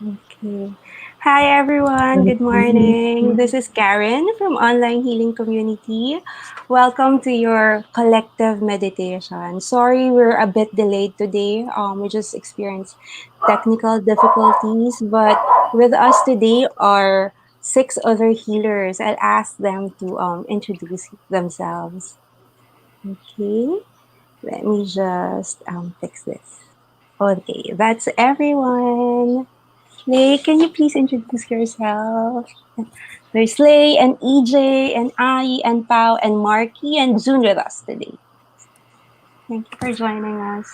Okay. Hi everyone, good morning. This is Karen from Online Healing Community. Welcome to your collective meditation. Sorry we're a bit delayed today. We just experienced technical difficulties, but with us today are six other healers. I'll ask them to introduce themselves. Okay, let me just fix this. Okay, that's everyone. Lay, can you please introduce yourself? There's Lay and EJ and Ai and Pau and Marky and June with us today. Thank you for joining us.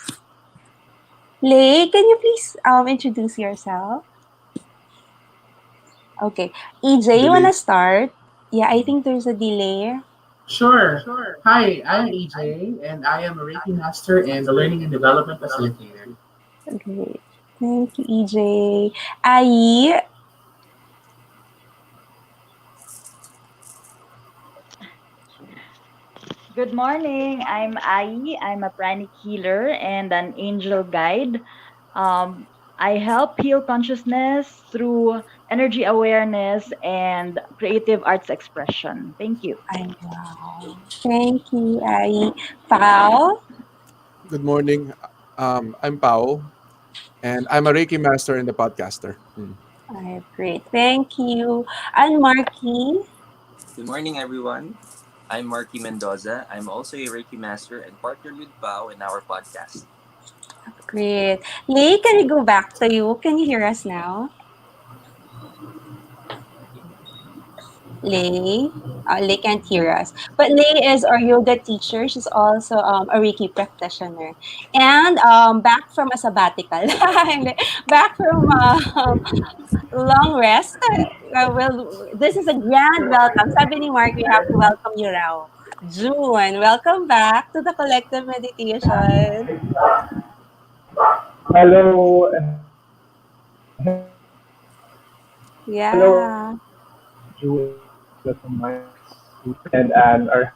Lay, can you please introduce yourself? Okay. EJ, you wanna Delay. start? Yeah, I think there's a delay. Sure. Hi, I'm EJ, and I am a Reiki Master and a Learning and Development Facilitator. Okay. Thank you, EJ. Ai, Good morning. I'm Ai. I'm a pranic healer and an angel guide. Um, I help heal consciousness through energy awareness and creative arts expression. Thank you. I wow. Thank you, Ai. Pau. Good morning. I'm Pao, and I'm a Reiki master and a podcaster. I great. Thank you. And Marky. Good morning, everyone. I'm Marky Mendoza. I'm also a Reiki Master and partnered with Bao in our podcast. Great. Lay, can we go back to you? Can you hear us now? Lay? Lay can't hear us. But Lay is our yoga teacher. She's also a Reiki practitioner. And back from a sabbatical. Hindi. Back from long rest. Well, this is a grand welcome. Sabi ni Mark, we have to welcome you raw. June, welcome back to the collective meditation. Hello, hello, Yeah. June from my and our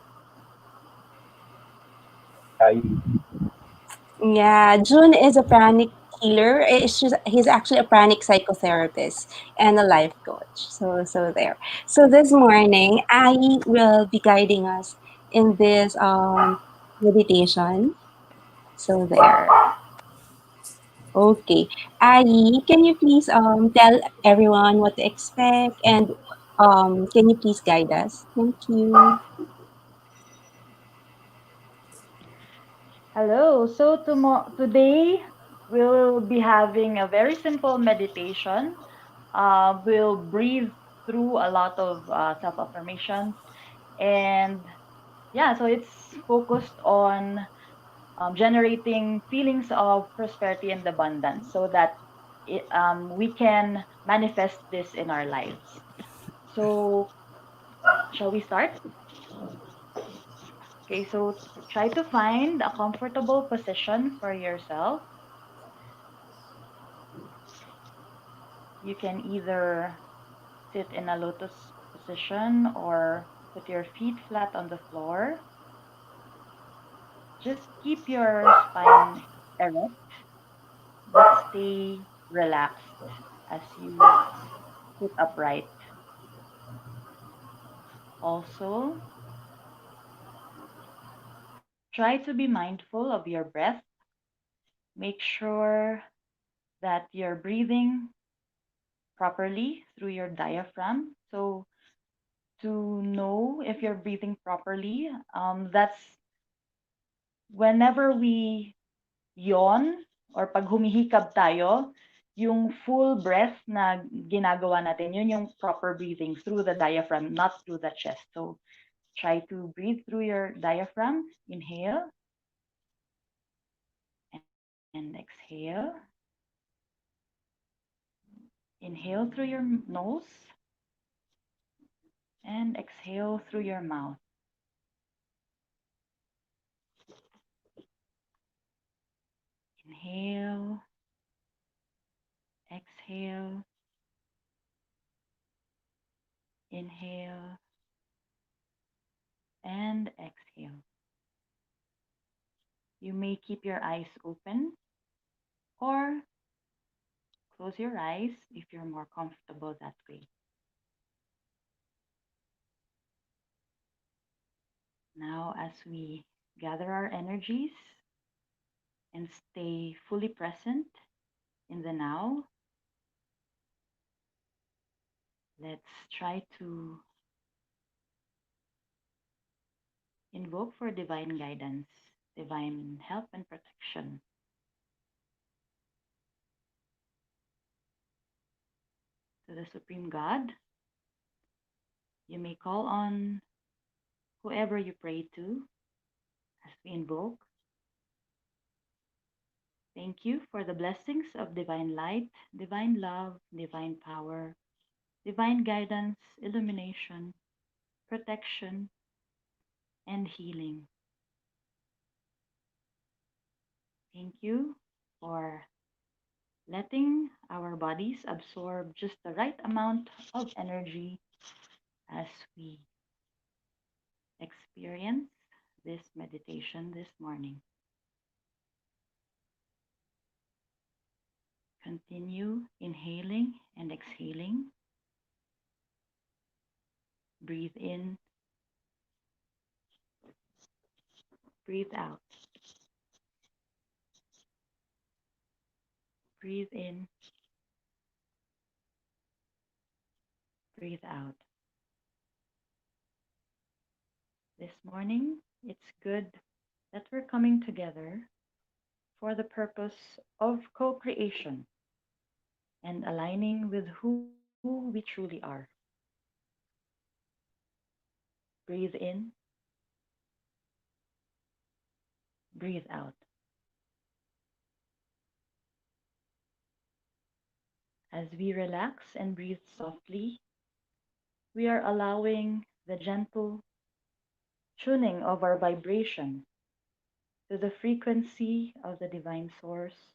Yeah, June is a pranic healer. He's actually a pranic psychotherapist and a life coach. So there. So this morning, I will be guiding us in this meditation. So there. Okay. Ai, can you please tell everyone what to expect and can you please guide us? Thank you. Hello. Today we'll be having a very simple meditation. We'll breathe through a lot of self affirmations, and yeah, so it's focused on generating feelings of prosperity and abundance so that we can manifest this in our lives. So, shall we start? Okay, so try to find a comfortable position for yourself. You can either sit in a lotus position or put your feet flat on the floor. Just keep your spine erect, but stay relaxed as you sit upright. Also, try to be mindful of your breath. Make sure that you're breathing properly through your diaphragm. So, to know if you're breathing properly, that's whenever we yawn or pag humihikab tayo, yung full breath na ginagawa natin, yun yung proper breathing through the diaphragm, not through the chest. So, try to breathe through your diaphragm. Inhale and exhale. Inhale through your nose and exhale through your mouth. Inhale, exhale, inhale, and exhale. You may keep your eyes open or close your eyes if you're more comfortable that way. Now, as we gather our energies and stay fully present in the now, let's try to invoke for divine guidance, divine help and protection. To the Supreme God, you may call on whoever you pray to as we invoke. Thank you for the blessings of divine light, divine love, divine power, divine guidance, illumination, protection, and healing. Thank you for letting our bodies absorb just the right amount of energy as we experience this meditation this morning. Continue inhaling and exhaling. Breathe in, breathe out. Breathe in, breathe out. This morning, it's good that we're coming together for the purpose of co creation and aligning with who we truly are. Breathe in, breathe out. As we relax and breathe softly, we are allowing the gentle tuning of our vibration to the frequency of the divine source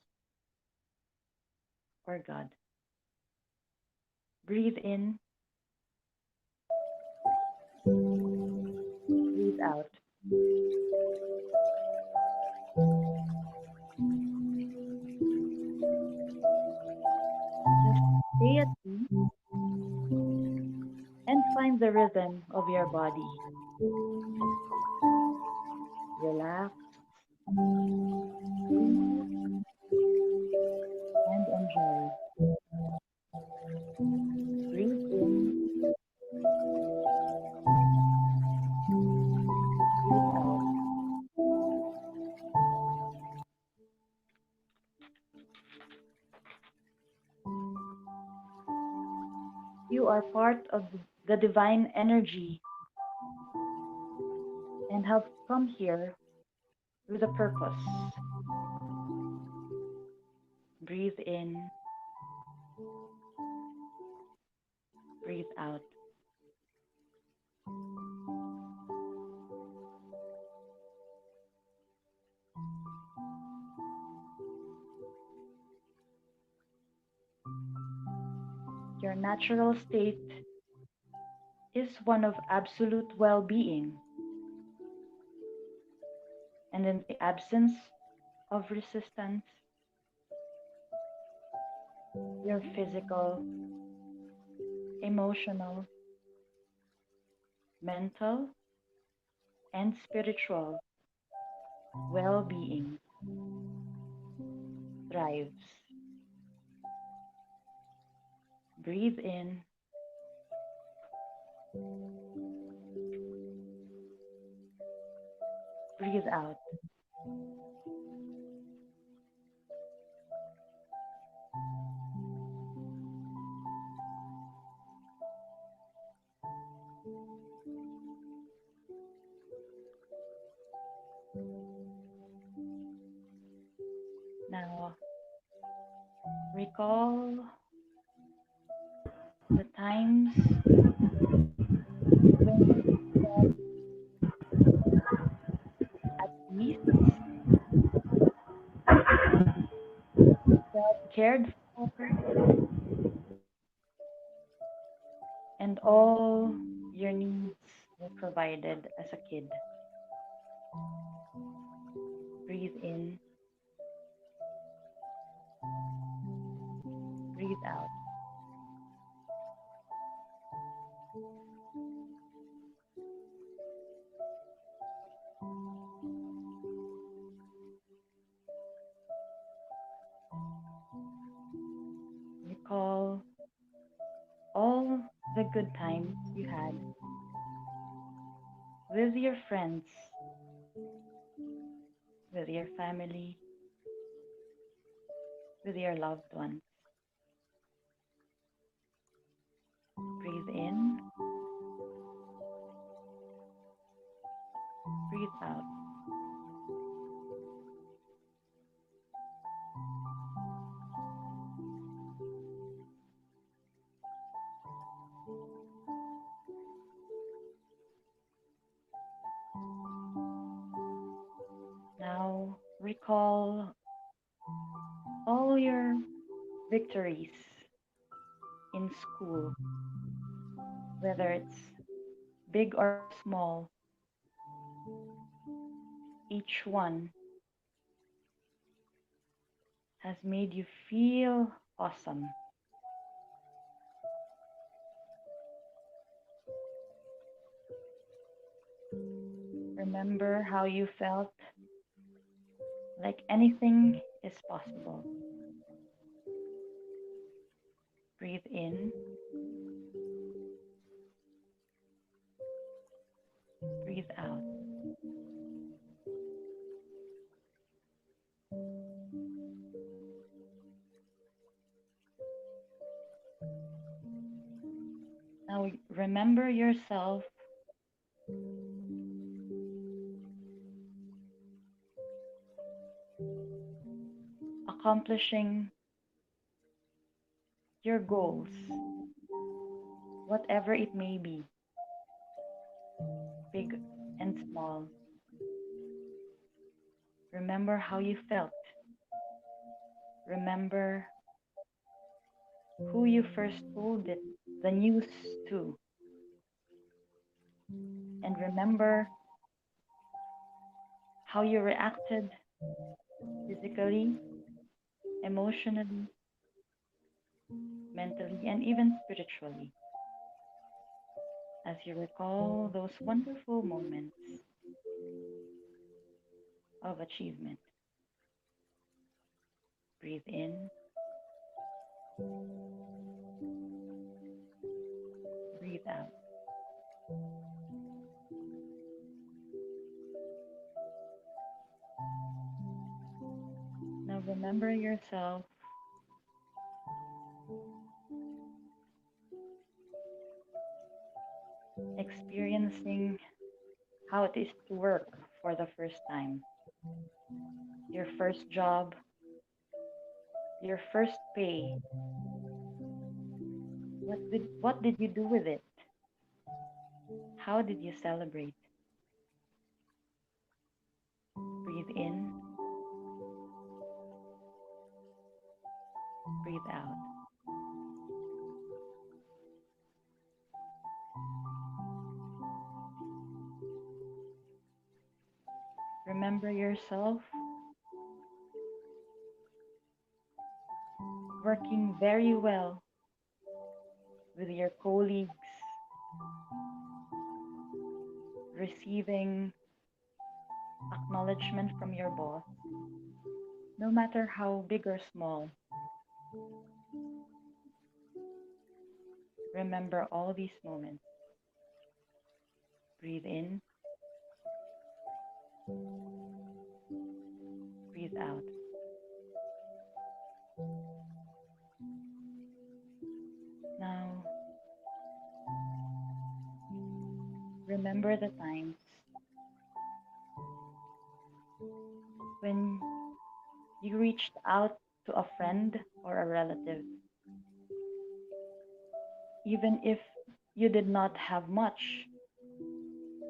or God. Breathe in, breathe out. Just stay at peace and find the rhythm of your body. Relax, breathe, and enjoy. Breathe in, breathe out. You are part of the divine energy and have come here with a purpose. Breathe in, breathe out. Your natural state is one of absolute well being, and in the absence of resistance, your physical, emotional, mental, and spiritual well being thrives. Breathe in, breathe out. Now, recall the times when you felt at peace, felt cared for, and all your needs were provided as a kid. Breathe in, Breathe out. Recall all the good times you had with your friends, with your family, with your loved ones. Breathe in, breathe out. Now recall all your victories in school, whether it's big or small, each one has made you feel awesome. Remember how you felt like anything is possible. Breathe in, breathe out. Now remember yourself accomplishing your goals, whatever it may be, big and small. Remember how you felt. Remember who you first told the news to. And remember how you reacted physically, emotionally, mentally, and even spiritually as you recall those wonderful moments of achievement. Breathe in, breathe out. Now remember yourself experiencing how it is to work for the first time. Your first job, your first pay. What did you do with it? How did you celebrate? Breathe in, breathe out. Remember yourself working very well with your colleagues, receiving acknowledgement from your boss, no matter how big or small. Remember all these moments. Breathe in, breathe out. Now, remember the times when you reached out to a friend or a relative, even if you did not have much,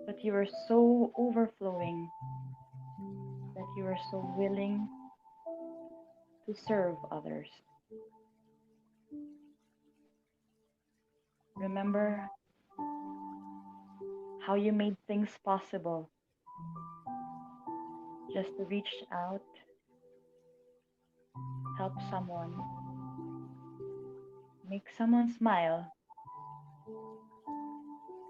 but you were so overflowing that you were so willing to serve others. Remember how you made things possible just to reach out, help someone, make someone smile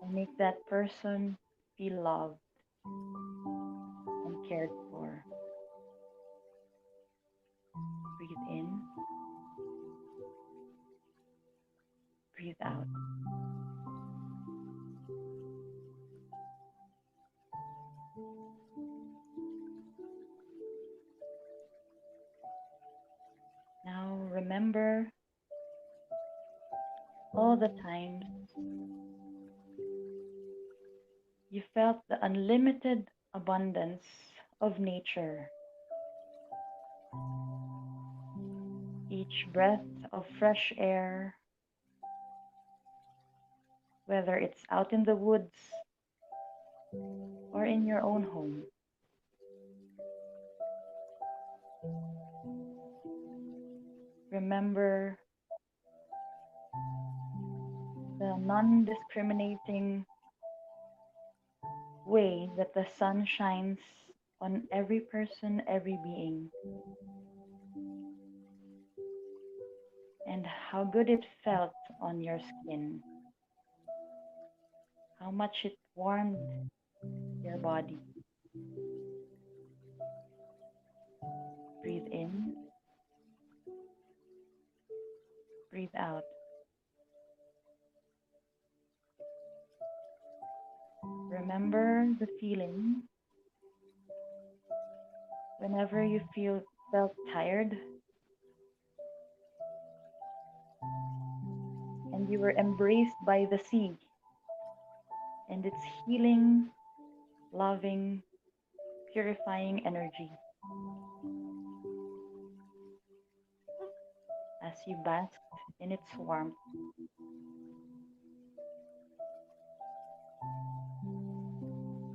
and make that person feel loved and cared for. Breathe in, breathe out. Now remember all the times you felt the unlimited abundance of nature. Each breath of fresh air, whether it's out in the woods or in your own home. Remember the non discriminating way that the sun shines on every person, every being, and how good it felt on your skin, how much it warmed your body. Breathe in, breathe out. Remember the feeling whenever you felt tired and you were embraced by the sea and its healing, loving, purifying energy as you basked in its warmth.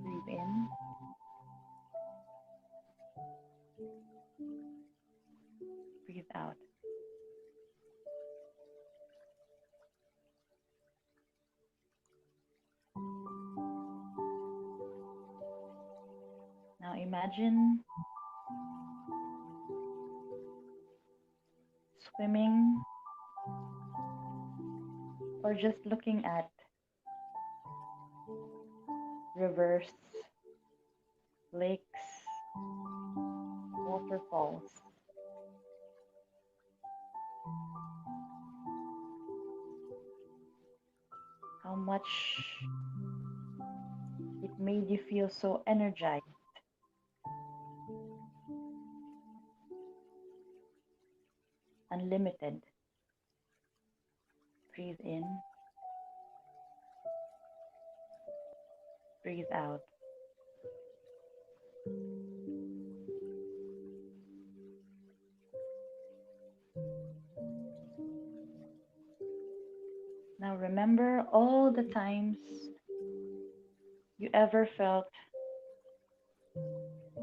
Breathe in, breathe out. Now imagine swimming or just looking at rivers, lakes, waterfalls. How much it made you feel so energized, unlimited. Breathe in, breathe out. Now remember all the times you ever felt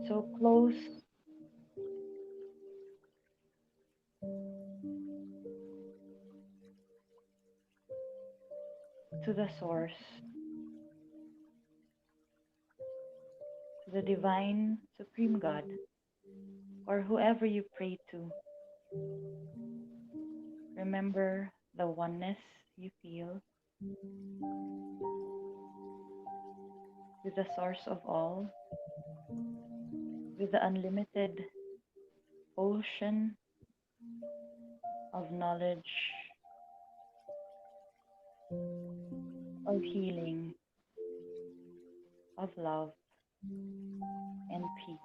so close to the source, to the divine supreme God, or whoever you pray to. Remember the oneness you feel with the source of all, with the unlimited ocean of knowledge, of healing, of love, and peace.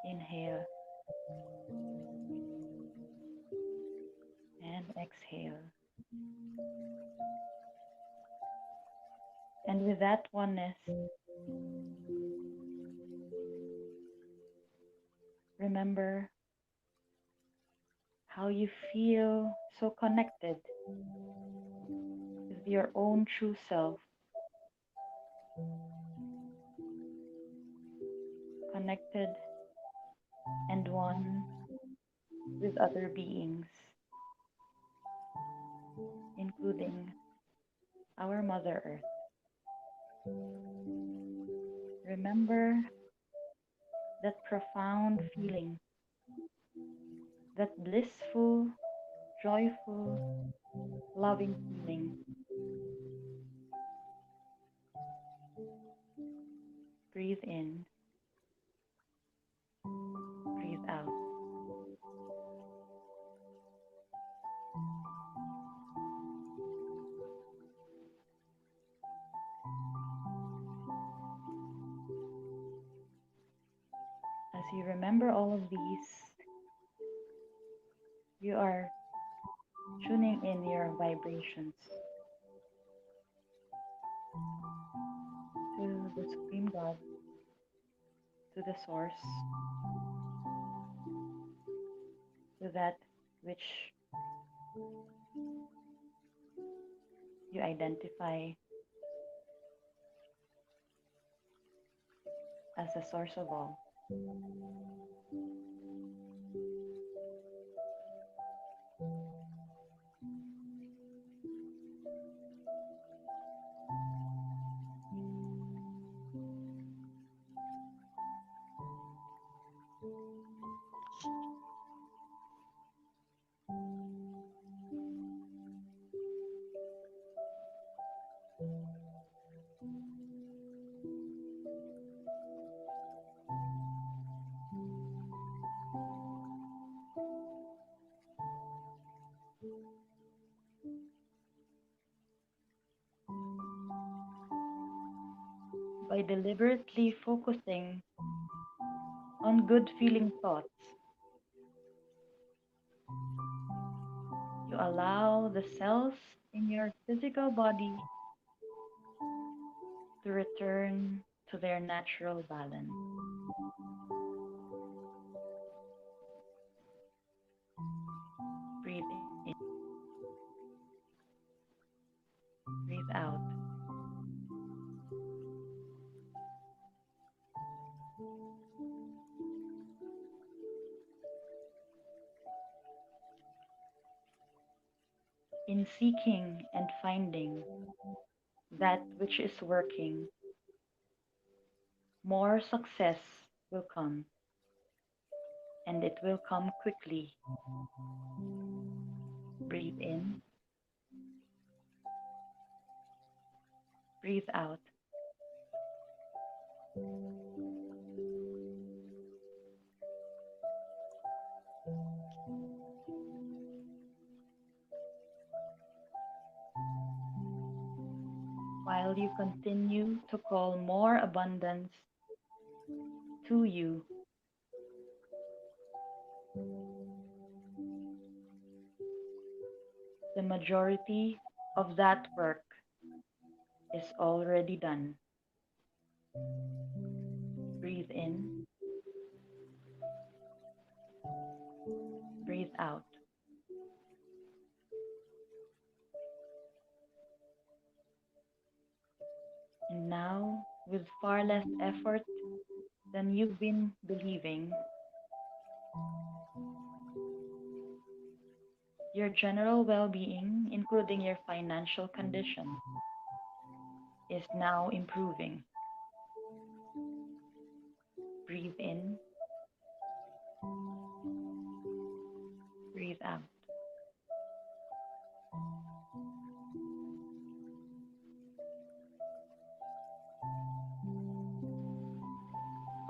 Inhale and exhale. And with that oneness, remember how you feel so connected with your own true self, connected and one with other beings, including our Mother Earth. Remember that profound feeling, that blissful joyful, loving feeling. Breathe in, breathe out. As you remember all of these, you are tuning in your vibrations to the Supreme God, to the Source, to that which you identify as the source of all. By deliberately focusing on good feeling thoughts, you allow the cells in your physical body to return to their natural balance. Breathe in, breathe out. In seeking and finding that which is working, more success will come, and it will come quickly. Breathe in, breathe out. While you continue to call more abundance to you, the majority of that work is already done. Breathe in, breathe out. And now, with far less effort than you've been believing, your general well being, including your financial condition, is now improving. Breathe in, breathe out.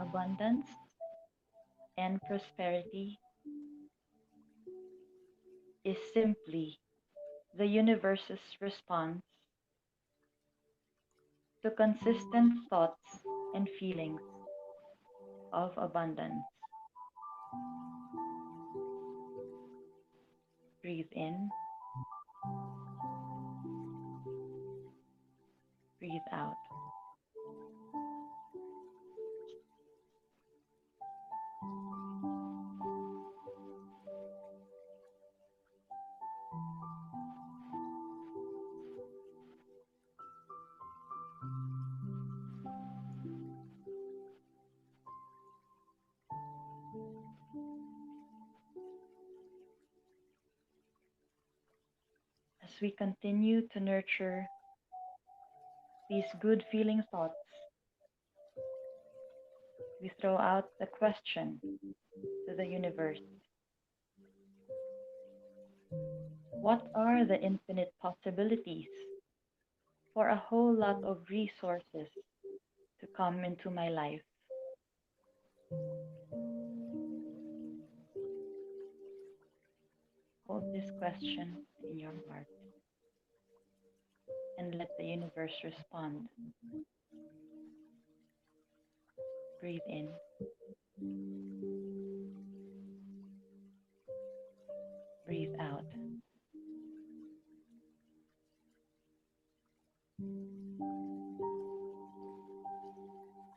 Abundance and prosperity is simply the universe's response to consistent thoughts and feelings of abundance. Breathe in, breathe out. As we continue to nurture these good feeling thoughts, we throw out the question to the universe: What are the infinite possibilities for a whole lot of resources to come into my life? Hold this question in your heart and let the universe respond. Breathe in, breathe out.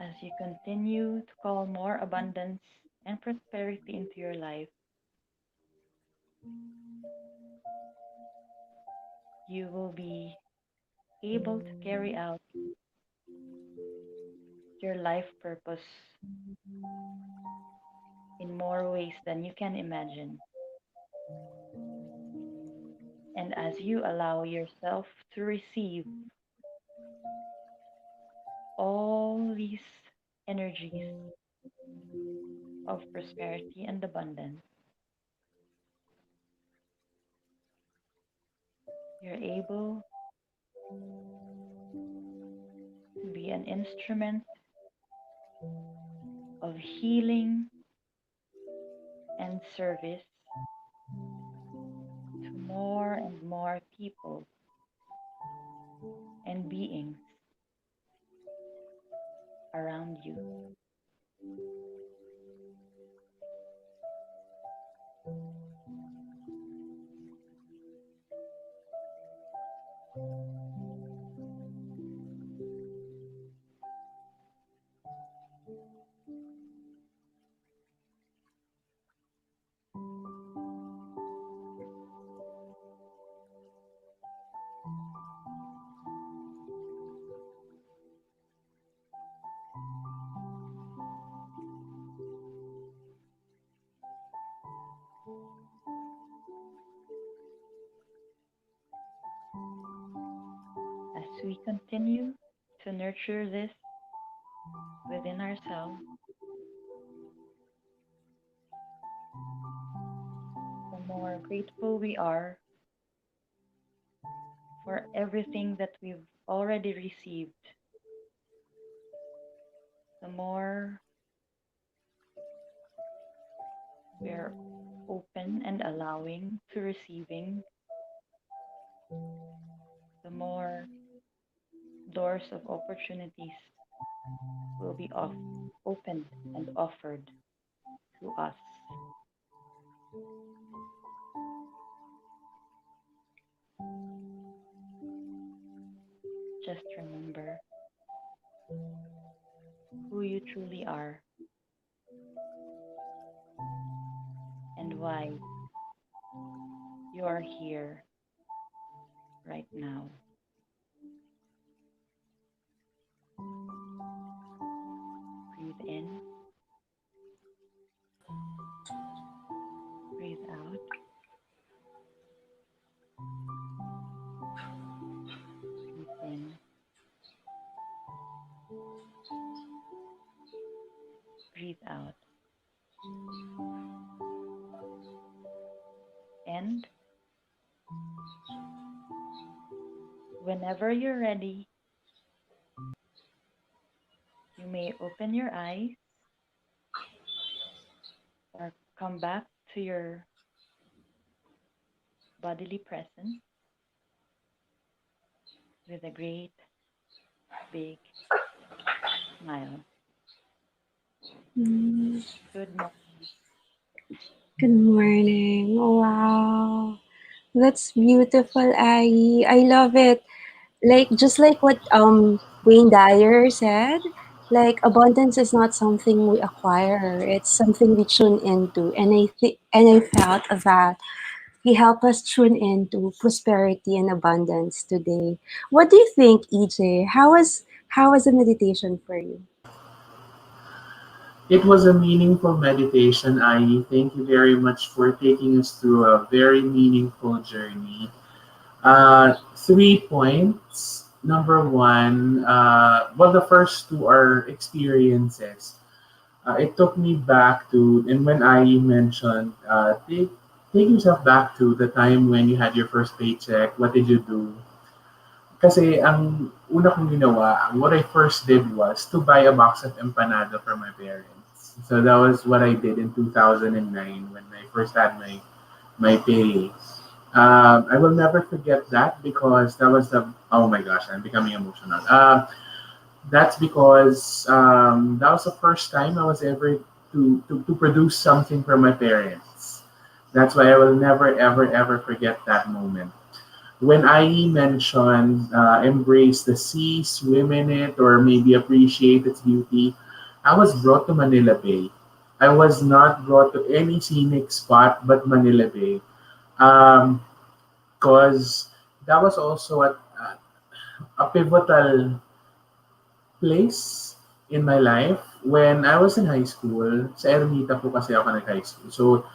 As you continue to call more abundance and prosperity into your life, you will be able to carry out your life purpose in more ways than you can imagine. And as you allow yourself to receive all these energies of prosperity and abundance, you're able to be an instrument of healing and service to more and more people and beings around you. As we continue to nurture this within ourselves, the more grateful we are for everything that we've already received, the more we're open and allowing to receiving, the more doors of opportunities will be opened and offered to us. Just remember who you truly are and why you are here right now. Breathe in, breathe out. Breathe in, breathe out. And whenever you're ready, you may open your eyes or come back to your bodily presence with a great big smile. Mm, Good morning. Good morning. Wow. That's beautiful, Ai. I love it. Like just like what Wayne Dyer said, like abundance is not something we acquire. It's something we tune into. And I felt that he helped us tune into prosperity and abundance today. What do you think, EJ? How was the meditation for you? It was a meaningful meditation, I thank you very much for taking us through a very meaningful journey. 3 points. Number one, well, the first two are experiences. It took me back to, and when I mentioned, take take yourself back to the time when you had your first paycheck. What did you do? Kasi ang una kong ginawa, what I first did was to buy a box of empanada for my parents. So that was what I did in 2009 when I first had my pay. I will never forget that because that was the oh my gosh, I'm becoming emotional. That's because that was the first time I was ever to produce something for my parents. That's why I will never ever ever forget that moment. When I mentioned embrace the sea, swim in it, or maybe appreciate its beauty, I was brought to Manila Bay. I was not brought to any scenic spot but Manila Bay. Um, because that was also a pivotal place in my life when I was in high school. Sa Ermita po kasi ako nag-high school. So,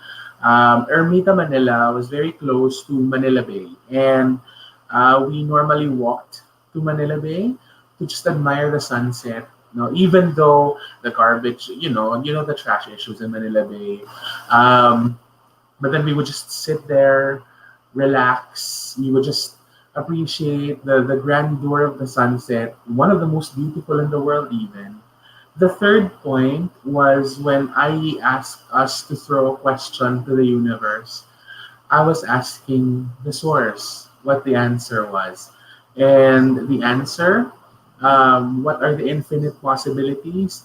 Ermita, Manila was very close to Manila Bay. And we normally walked to Manila Bay to just admire the sunset. No, even though the garbage, the trash issues in Manila Bay. Um, but then we would just sit there, relax. We would just appreciate the grandeur of the sunset, one of the most beautiful in the world, even. The third point was when I asked us to throw a question to the universe. I was asking the source what the answer was. And the answer, what are the infinite possibilities?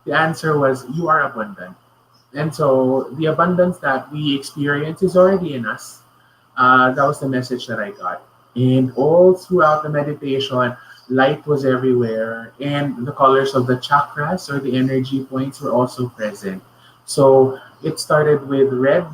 The answer was, you are abundant. And so the abundance that we experience is already in us. That was the message that I got. And all throughout the meditation, light was everywhere, and the colors of the chakras or the energy points were also present. So it started with red,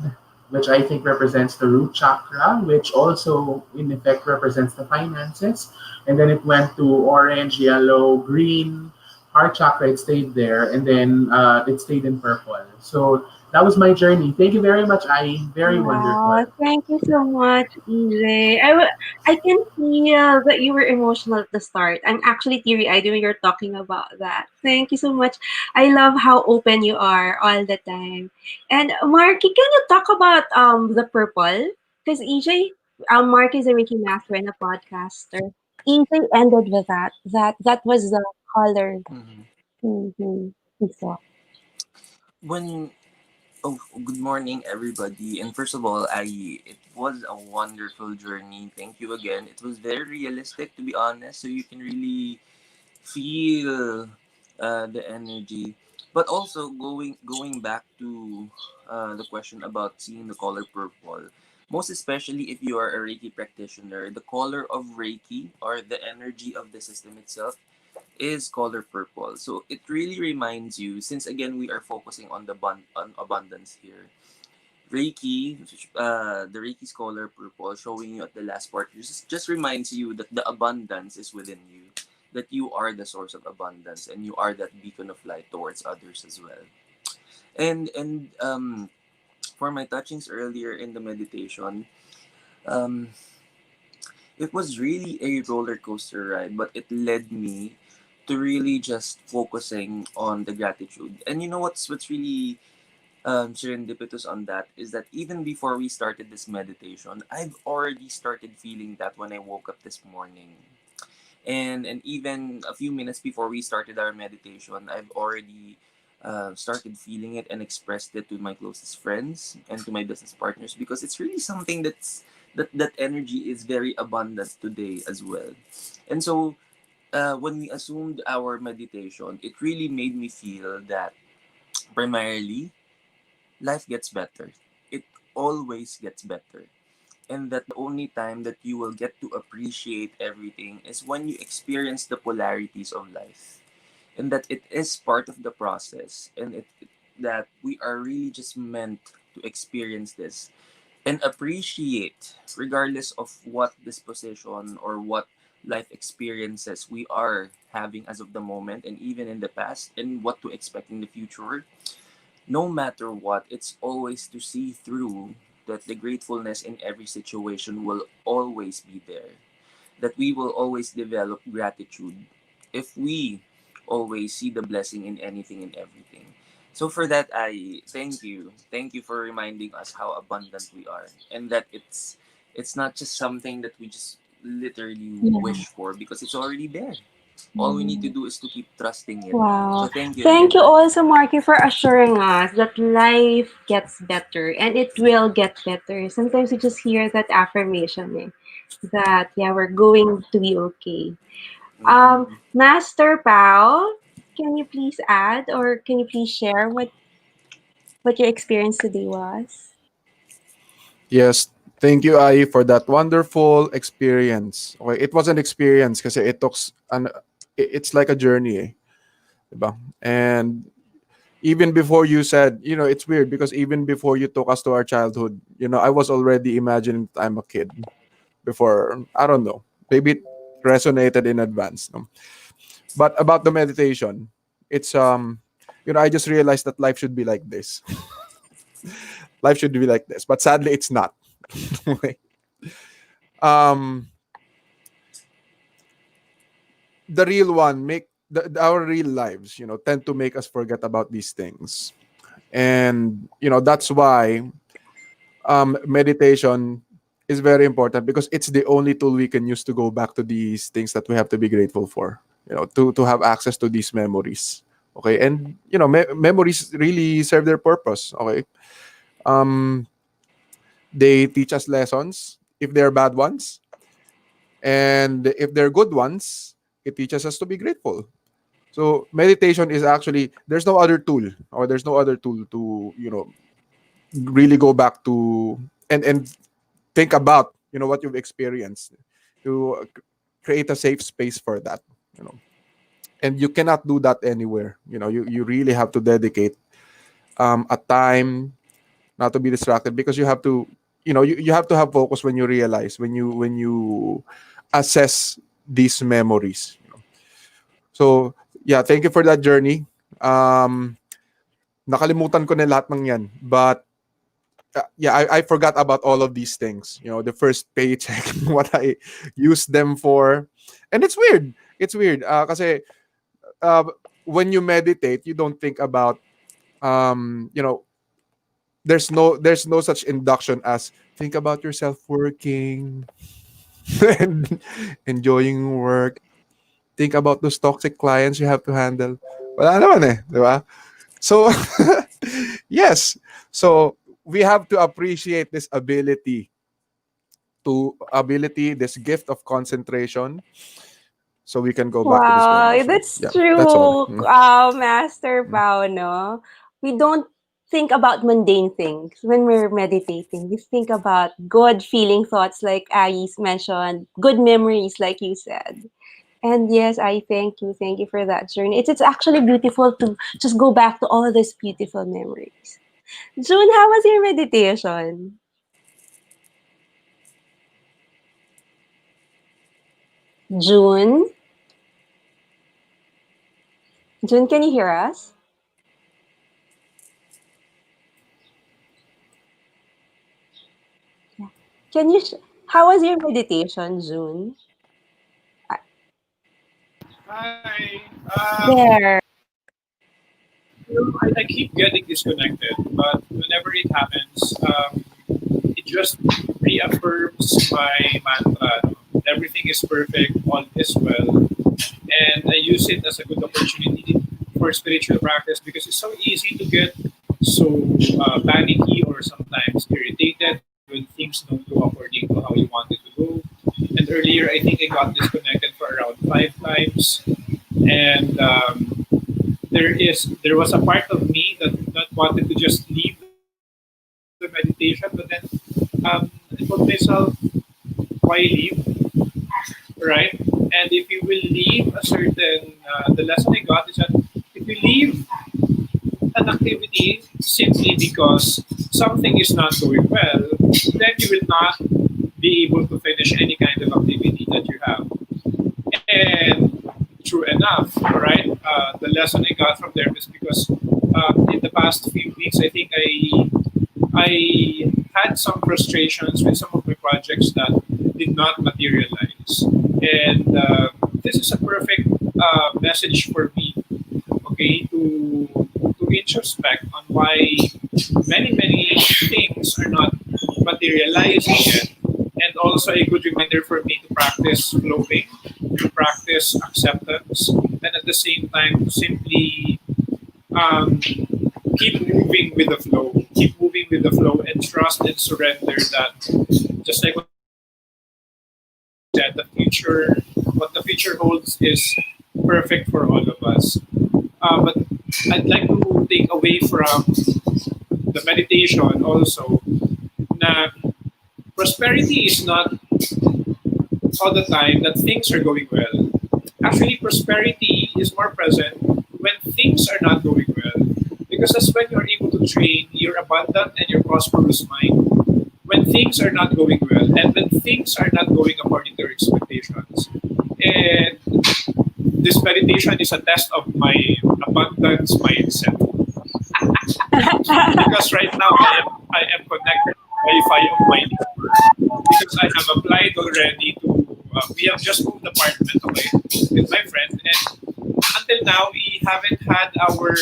which I think represents the root chakra, which also in effect represents the finances. And then it went to orange, yellow, green, heart chakra. It stayed there, and then it stayed in purple. So that was my journey. Thank you very much, I. Very Wow, wonderful. thank you so much, EJ. I can feel that you were emotional at the start. I'm actually teary-eyed when you're talking about that. Thank you so much. I love how open you are all the time. And Marky, can you talk about the purple? Because EJ, Mark is a Reiki master and a podcaster. EJ ended with that. That was the color Mhm. he saw. When Oh, good morning, everybody. And first of all, it was a wonderful journey. Thank you again. It was very realistic, to be honest, so you can really feel the energy. But also going back to the question about seeing the color purple, most especially if you are a Reiki practitioner, the color of Reiki or the energy of the system itself is color purple. So it really reminds you, since again we are focusing on on abundance here. Reiki, the Reiki's color purple, showing you at the last part, just reminds you that the abundance is within you, that you are the source of abundance, and you are that beacon of light towards others as well. And for my touchings earlier in the meditation, um, it was really a roller coaster ride, but it led me to really just focusing on the gratitude. And you know what's really serendipitous on that is that even before we started this meditation, I've already started feeling that when I woke up this morning. And even a few minutes before we started our meditation, I've already started feeling it and expressed it to my closest friends and to my business partners because it's really something that energy is very abundant today as well. And so when we assumed our meditation, it really made me feel that primarily life gets better. It always gets better. And that the only time that you will get to appreciate everything is when you experience the polarities of life. And that it is part of the process, and that we are really just meant to experience this and appreciate, regardless of what disposition or what life experiences we are having as of the moment and even in the past, and what to expect in the future. No matter what, it's always to see through that the gratefulness in every situation will always be there, that we will always develop gratitude if we always see the blessing in anything and everything. So for that, I thank you for reminding us how abundant we are, and that it's not just something that we just literally Yeah. wish for, because it's already there. All we need to Mm. do is to keep trusting it. So Wow. thank you Thank again, you I. also, Marky, for assuring us that life gets better and it will get better. Sometimes we just hear that affirmation, that, yeah, we're going to be okay. Mm-hmm. Master Pao, can you please add or can you please share what your experience today was? Yes, thank you, Ai, for that wonderful experience. Okay, it was an experience kasi it's like a journey, diba? And even before you said, it's weird because even before you took us to our childhood, I was already imagining that I'm a kid before. I don't know. Maybe it resonated in advance. No? But about the meditation, it's I just realized that life should be like this. Life should be like this, but sadly, it's not. Okay. um the real one make our real lives tend to make us forget about these things, and that's why meditation is very important, because it's the only tool we can use to go back to these things that we have to be grateful for, to have access to these memories. Okay, and memories really serve their purpose. Okay, um they teach us lessons if they're bad ones, and if they're good ones, it teaches us to be grateful. So meditation is actually, there's no other tool, or there's no other tool to really go back to and think about what you've experienced, to create a safe space for that. you know and you cannot do that anywhere. You really have to dedicate a time not to be distracted, because you have to you have to have focus when you realize, when you assess these memories. So yeah, thank you for that journey. um Nakalimutan ko na lahat ng yan, but yeah, I forgot about all of these things. The first paycheck, what I used them for, and it's weird kasi uh, when you meditate, you don't think about um you know there's no such induction as think about yourself working and enjoying work. Think about those toxic clients you have to handle. Wala naman di ba? So yes, so we have to appreciate this gift of concentration, so we can go back to this memory. Wow, So that's yeah, that's all. true, Master Pao, no? We don't think about mundane things when we're meditating. We think about good feeling thoughts, like Ayes mentioned, good memories, like you said. And yes, I thank you. Thank you for that journey. It's actually beautiful to just go back to all these beautiful memories. June, how was your meditation? June? June, can you hear us? Can you? How was your meditation, June? Uh, Hi. There. I keep getting disconnected, but whenever it happens, it just reaffirms my mantra. Everything is perfect, all is well, and I use it as a good opportunity for spiritual practice because it's so easy to get so panicky or sometimes irritated when things don't go according to how you want it to go. And earlier, I think I got disconnected for around 5 times, and there was a part of me that wanted to just leave the meditation, but then I told myself, why leave, right? And if you will leave a certain, the lesson I got is that if you leave an activity simply because something is not going well, then you will not be able to finish any kind of activity that you have. And true enough, right? The lesson I got from there is because in the past few weeks, I think I had some frustrations with some of my projects that did not materialize, and this is a perfect message for me, okay, to introspect on why many things are not materializing yet, and also a good reminder for me to practice flowing, to practice acceptance, and at the same time to simply um, keep moving with the flow, keep moving with the flow, and trust and surrender that just like what said, the future, what the future holds is perfect for all of us. But I'd like to take away from the meditation also na prosperity is not all the time that things are going well. Actually, prosperity is more present when things are not going well. Because that's when you're able to train your abundant and your prosperous mind when things are not going well and when things are not going according to your expectations. And this meditation is a test of my abundance mindset. Because right now I am connected to Wi-Fi of my neighbor because I have applied already to. We have just moved apartment, okay, with my friend, and until now we haven't had our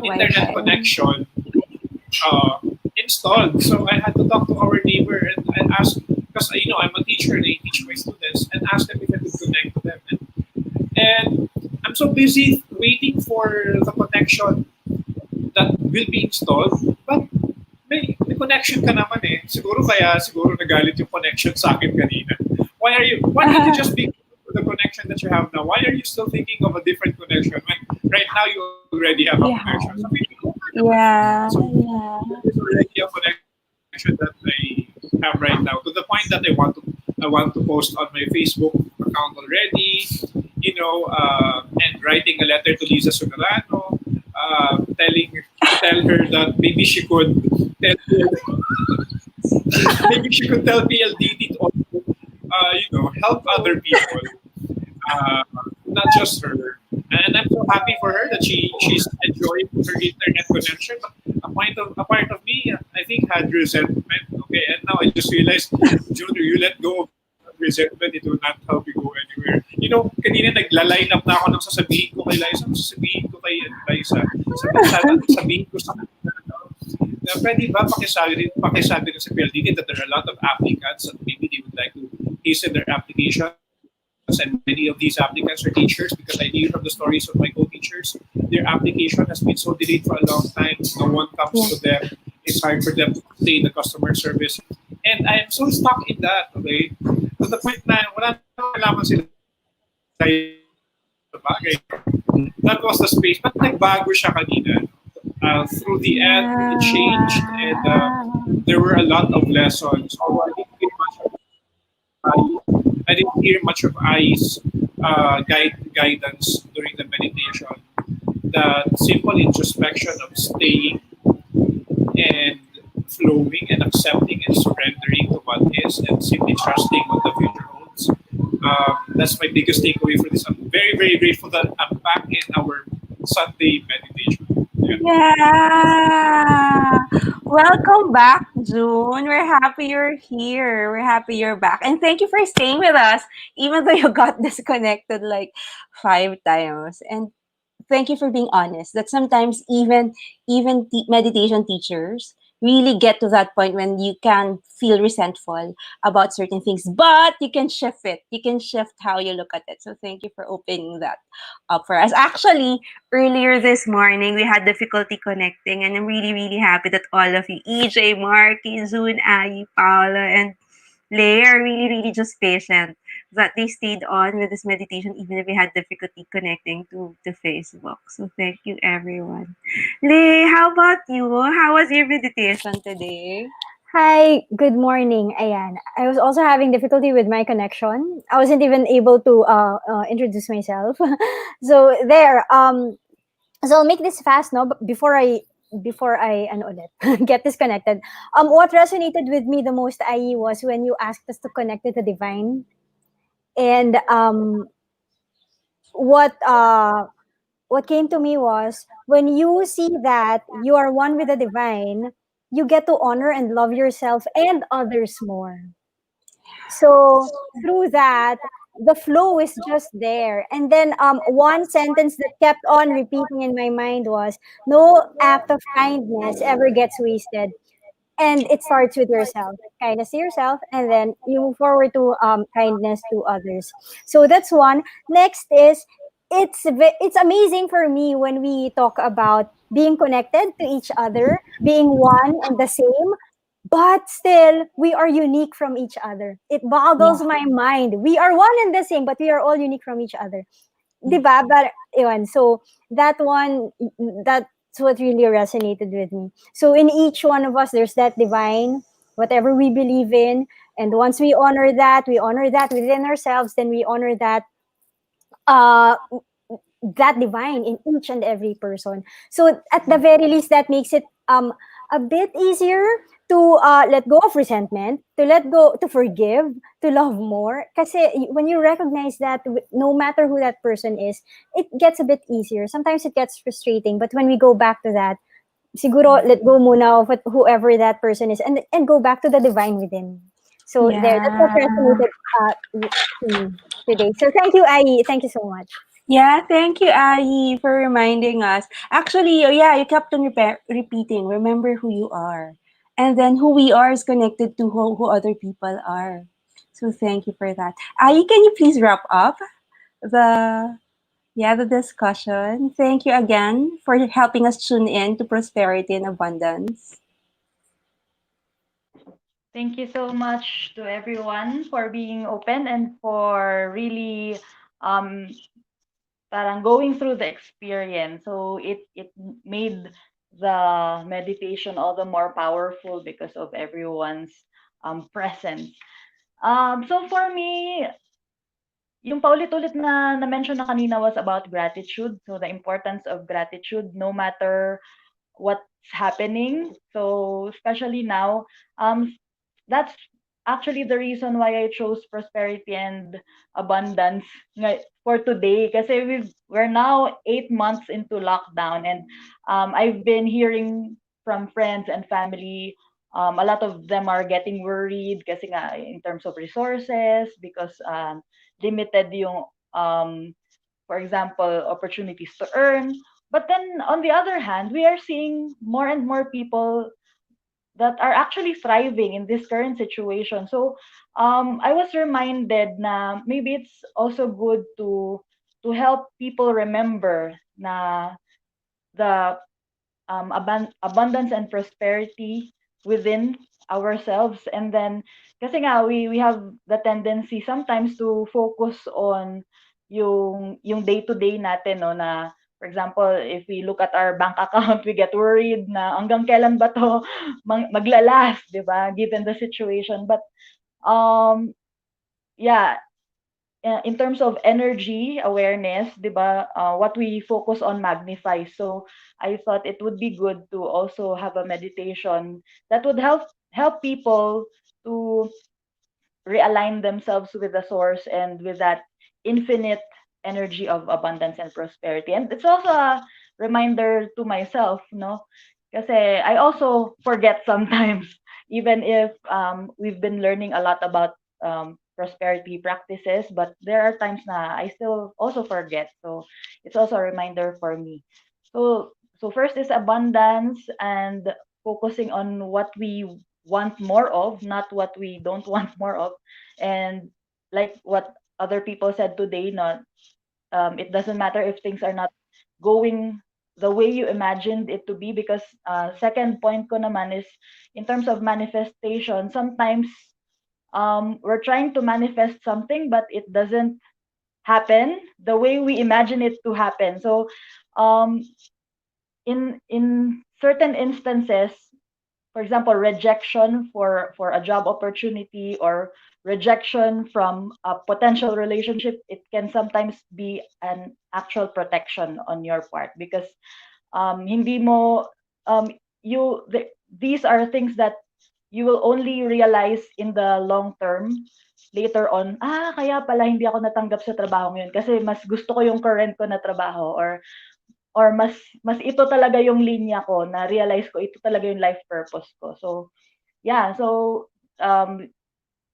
internet Wi-Fi. connection uh, installed. So I had to talk to our neighbor and ask because I'm a teacher and I teach my students and ask them if I could connect to them. And I'm so busy waiting for the connection that will be installed. But may connection ka naman eh. Siguro nagalit yung connection sa akin kanina. Why can't you just be with the connection that you have now? Why are you still thinking of a different connection when right now you already have a Yeah. connection? So, Yeah. so Yeah. there's already a connection that I have right now to the point that I want to post on my Facebook account already, and writing a letter to Lisa Soberano, tell her that maybe she could tell PLDT to also, help other people, uh, not just her. And I'm so happy for her that she's enjoying her internet connection. But a part of me, I think, had resentment. Okay, and now I just realized, Junior, you let go of resentment, it will not help you go anywhere. Kanina nagla-line up na ako ng sasabihin ko kay Liza, sasabihin ko kay Liza. Sabihin ko sa na pwede ba pakisabi rin sa PLDT that there are a lot of applicants that maybe they would like to hasten their applications, and many of these applicants are teachers because I hear from the stories of my co-teachers. Their application has been so delayed for a long time. No one comes to them. It's hard for them to stay in the customer service. And I am so stuck in that, okay? To the point na wala nang kailangan sila sa bagay. That was the space. But nagbago siya kanina. Through the end, it changed, and there were a lot of lessons. So I didn't hear much of I's guidance during the meditation. The simple introspection of staying and flowing and accepting and surrendering to what is and simply trusting what the future holds. That's my biggest takeaway for this. I'm very, very grateful that I'm back in our Sunday meditation. Yeah. Welcome back, June. We're happy you're here. We're happy you're back. And thank you for staying with us, even though you got disconnected like 5 times. And thank you for being honest that sometimes even meditation teachers really get to that point when you can feel resentful about certain things, but you can shift it, you can shift how you look at it. So thank you for opening that up for us. Actually, earlier this morning we had difficulty connecting, and I'm really happy that all of you, EJ, Marky, Zune, Ai, Paula, and Lay, are really just patient that they stayed on with this meditation even if we had difficulty connecting to Facebook. So thank you, everyone. Lay, how about you? How was your meditation today? Hi, good morning. Ayan. I was also having difficulty with my connection. I wasn't even able to introduce myself. So there. So I'll make this fast, no? But before I ano ulit, get disconnected. What resonated with me the most, IE, was when you asked us to connect to the divine, and what came to me was when you see that you are one with the divine, you get to honor and love yourself and others more. So through that, the flow is just there. And then one sentence that kept on repeating in my mind was, no act of kindness ever gets wasted. And it starts with yourself, kindness to yourself, and then you move forward to kindness to others. So that's one. Next is, it's amazing for me when we talk about being connected to each other, being one and the same, but still we are unique from each other. It boggles Yeah. my mind. We are one and the same, but we are all unique from each other. Yeah. Diba? But yun, so that one, that's what really resonated with me. So in each one of us, there's that divine, whatever we believe in, and once we honor that within ourselves, then we honor uh that divine in each and every person. So at the very least, that makes it a bit easier to let go of resentment, to let go, to forgive, to love more. Because when you recognize that no matter who that person is, it gets a bit easier. Sometimes it gets frustrating, but when we go back to that, siguro let go muna of whoever that person is, and go back to the divine within. So there, that's what Yeah. resonated to me today. So thank you, Ai. Thank you so much. Yeah, thank you, Ayi, for reminding us. Actually, oh yeah, you kept on repeating, remember who you are. And then who we are is connected to who other people are. So thank you for that. Ayi, can you please wrap up the the discussion? Thank you again for helping us tune in to prosperity and abundance. Thank you so much to everyone for being open and for really um parang going through the experience. So it made the meditation all the more powerful because of everyone's presence. So for me, yung paulit-ulit na na-mention na kanina was about gratitude. So the importance of gratitude no matter what's happening. So especially now, that's actually the reason why I chose prosperity and abundance for today. Kasi we're now 8 months into lockdown, and I've been hearing from friends and family. A lot of them are getting worried kasi nga in terms of resources because limited yung for example opportunities to earn. But then on the other hand, we are seeing more and more people that are actually thriving in this current situation. So I was reminded na maybe it's also good to help people remember na the abundance and prosperity within ourselves. And then kasi nga we have the tendency sometimes to focus on yung day to day natin, no, na for example if we look at our bank account, we get worried na hanggang kailan ba to maglalast, di ba, given the situation. But um yeah, in terms of energy awareness, 'di ba, what we focus on magnifies. So I thought it would be good to also have a meditation that would help people to realign themselves with the source and with that infinite energy of abundance and prosperity. And it's also a reminder to myself, no? Kasi I also forget sometimes, even if we've been learning a lot about prosperity practices, but there are times na I still also forget. So it's also a reminder for me. So first is abundance and focusing on what we want more of, not what we don't want more of. And like what other people said today, not it doesn't matter if things are not going the way you imagined it to be, because second point ko naman is in terms of manifestation, sometimes we're trying to manifest something but it doesn't happen the way we imagine it to happen. So um, in certain instances, for example, rejection for a job opportunity or rejection from a potential relationship, it can sometimes be an actual protection on your part because hindi mo um, these are things that you will only realize in the long term later on. Kaya pala hindi ako natanggap sa trabaho ngayon kasi mas gusto ko yung current ko na trabaho, or mas ito talaga yung linya ko, na realize ko ito talaga yung life purpose ko. So yeah, so um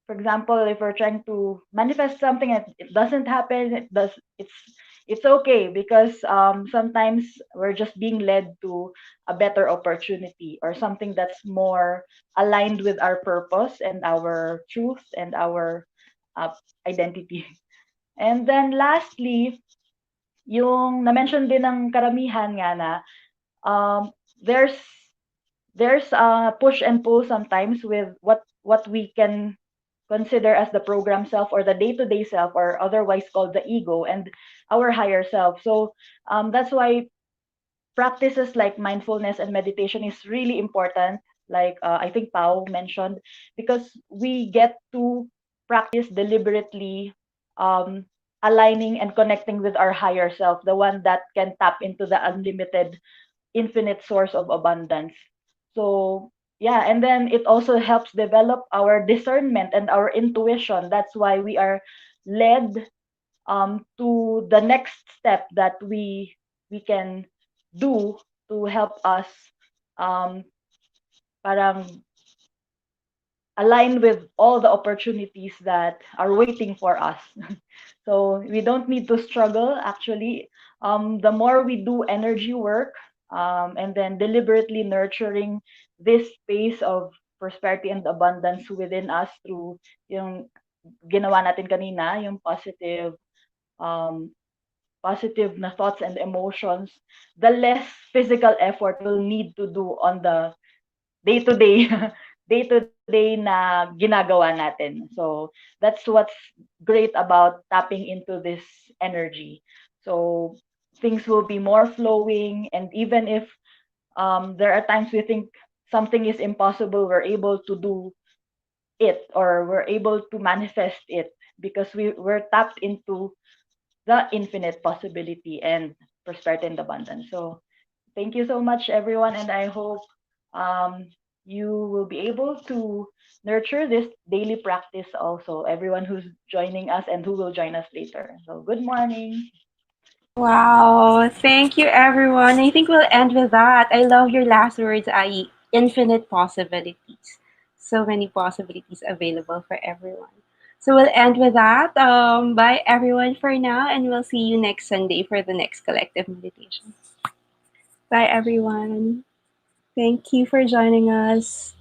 for example, if we're trying to manifest something and it doesn't happen, it's okay, because sometimes we're just being led to a better opportunity or something that's more aligned with our purpose and our truth and our uh, identity. And then lastly, yung na-mention din ng karamihan nga na um, there's there's a push and pull sometimes with what we can consider as the program self or the day-to-day self, or otherwise called the ego, and our higher self. So that's why practices like mindfulness and meditation is really important, like I think Pau mentioned, because we get to practice deliberately, um, aligning and connecting with our higher self, the one that can tap into the unlimited infinite source of abundance. So yeah, and then it also helps develop our discernment and our intuition. That's why we are led to the next step that we can do to help us um, parang align with all the opportunities that are waiting for us. So we don't need to struggle. Actually, the more we do energy work, and then deliberately nurturing this space of prosperity and abundance within us through yung ginawa natin kanina, yung um, positive na thoughts and emotions, the less physical effort we'll need to do on the day-to-day day-to-day na ginagawa natin. So that's what's great about tapping into this energy. So things will be more flowing, and even if there are times we think something is impossible, we're able to do it, or we're able to manifest it, because we're tapped into the infinite possibility and prosperity and abundance. So thank you so much, everyone, and I hope um, you will be able to nurture this daily practice also, everyone who's joining us and who will join us later. So good morning. Wow, thank you everyone. I think we'll end with that. I love your last words, I infinite possibilities. So many possibilities available for everyone. So we'll end with that. Bye everyone for now, and we'll see you next Sunday for the next collective meditation. Bye everyone. Thank you for joining us.